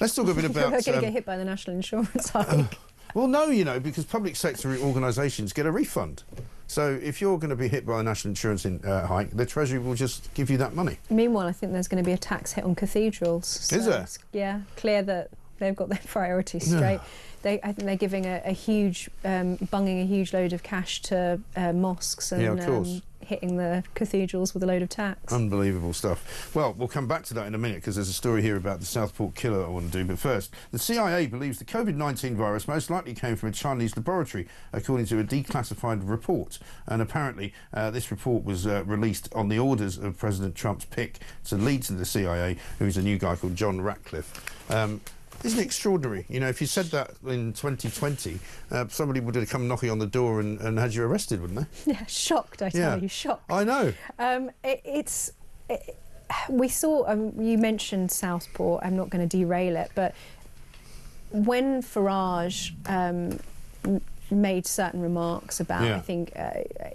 Let's talk a bit about... We're going to get hit by the national insurance hike. Well, no, you know, because public sector organisations get a refund. So if you're going to be hit by a national insurance hike, the Treasury will just give you that money. Meanwhile, I think there's going to be a tax hit on cathedrals. So is there? Yeah, clear that they've got their priorities straight. I think they're giving a huge, bunging a huge load of cash to mosques and hitting the cathedrals with a load of tax. Unbelievable stuff. Well, we'll come back to that in a minute because there's a story here about the Southport killer I want to do. But first, the CIA believes the COVID-19 virus most likely came from a Chinese laboratory, according to a declassified report. And apparently, this report was released on the orders of President Trump's pick to lead to the CIA, who's a new guy called John Ratcliffe. Isn't it extraordinary? You know, if you said that in 2020, somebody would have come knocking on the door and had you arrested, wouldn't they? Yeah, shocked, I tell you, shocked. I know. We saw, you mentioned Southport, I'm not going to derail it, but when Farage made certain remarks about, I think,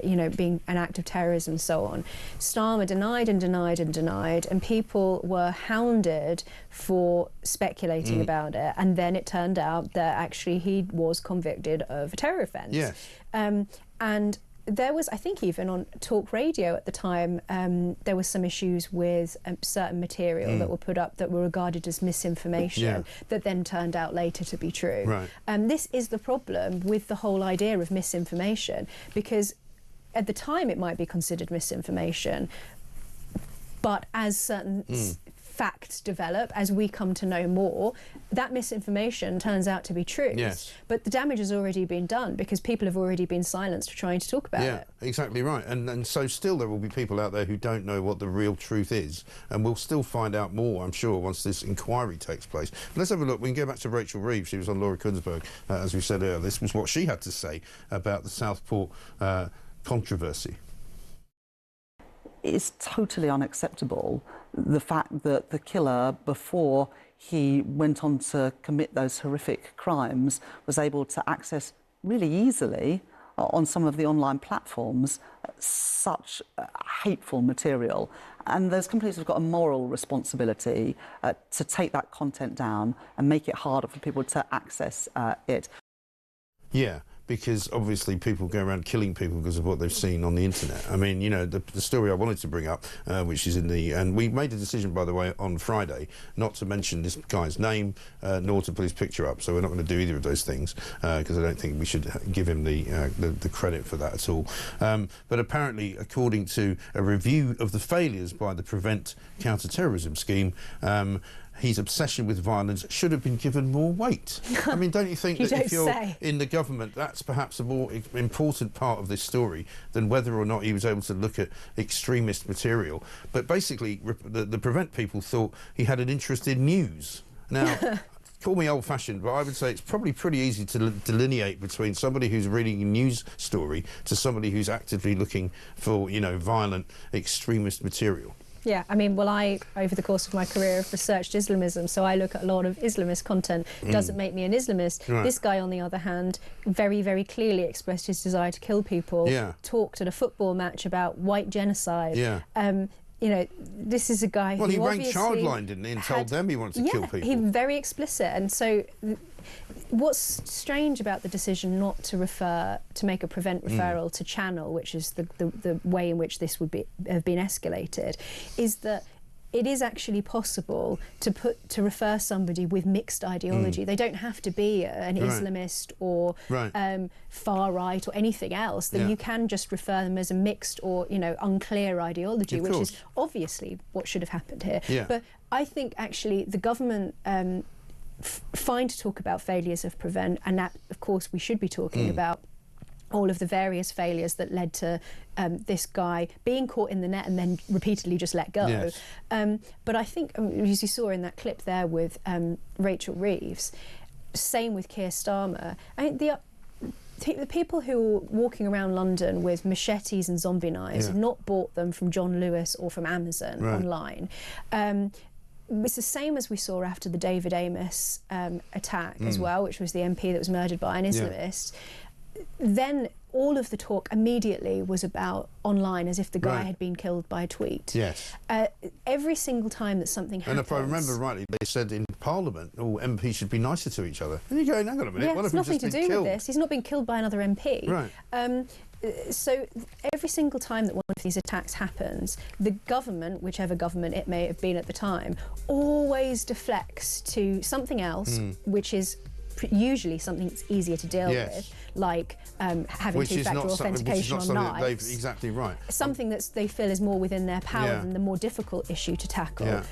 you know, being an act of terrorism and so on, Starmer denied and denied and denied, and people were hounded for speculating about it, and then it turned out that actually he was convicted of a terror offence. Yes. And there was, I think, even on talk radio at the time, there were some issues with certain material that were put up that were regarded as misinformation that then turned out later to be true. Right. This is the problem with the whole idea of misinformation, because at the time it might be considered misinformation, but as certain facts develop, as we come to know more, that misinformation turns out to be true. Yes. But the damage has already been done because people have already been silenced for trying to talk about it. Yeah, exactly right. And so still there will be people out there who don't know what the real truth is, and we'll still find out more, I'm sure, once this inquiry takes place. Let's have a look. We can go back to Rachel Reeves. She was on Laura Kuenssberg, as we said earlier. This was what she had to say about the Southport controversy. It's totally unacceptable, the fact that the killer, before he went on to commit those horrific crimes, was able to access really easily on some of the online platforms such hateful material. And those companies have got a moral responsibility to take that content down and make it harder for people to access it. Yeah. Because obviously people go around killing people because of what they've seen on the internet. I mean, you know, the story I wanted to bring up, which is in the... And we made a decision, by the way, on Friday, not to mention this guy's name, nor to put his picture up. So we're not going to do either of those things, because I don't think we should give him the credit for that at all. But apparently, according to a review of the failures by the Prevent counter-terrorism scheme, his obsession with violence should have been given more weight. I mean, don't you think that if you're in the government, that's perhaps a more important part of this story than whether or not he was able to look at extremist material? But basically, the Prevent people thought he had an interest in news. Now, call me old-fashioned, but I would say it's probably pretty easy to delineate between somebody who's reading a news story to somebody who's actively looking for, you know, violent extremist material. Yeah, I mean, well, I, over the course of my career, have researched Islamism, so I look at a lot of Islamist content. Doesn't make me an Islamist. Right. This guy, on the other hand, very, very clearly expressed his desire to kill people, talked at a football match about white genocide. Yeah. You know, this is a guy who he ranked Childline, didn't he, and told them he wanted to kill people. Yeah, he's very explicit, and so what's strange about the decision not to make a Prevent referral to Channel, which is the way in which this would have been escalated, is that it is actually possible to refer somebody with mixed ideology. They don't have to be an Islamist or far right or anything else. Then you can just refer them as a mixed or, you know, unclear ideology, which is obviously what should have happened here. Yeah. But I think actually the government fine to talk about failures of Prevent, and that, of course, we should be talking about all of the various failures that led to this guy being caught in the net and then repeatedly just let go. Yes. But I think, as you saw in that clip there with Rachel Reeves, same with Keir Starmer. I mean, the people who are walking around London with machetes and zombie knives have not bought them from John Lewis or from Amazon online. It's the same as we saw after the David Amos attack as well, which was the MP that was murdered by an Islamist. then all of the talk immediately was about online, as if the guy had been killed by a tweet. Yes. Every single time that something happens... And if I remember rightly, they said in Parliament, MPs should be nicer to each other. And you go, hang on a minute, what if it's nothing to do with this. He's not been killed by another MP. Right. So every single time that one of these attacks happens, the government, whichever government it may have been at the time, always deflects to something else, which is usually something that's easier to deal with, like having two-factor authentication on knives. Exactly right. Something that they feel is more within their power than the more difficult issue to tackle.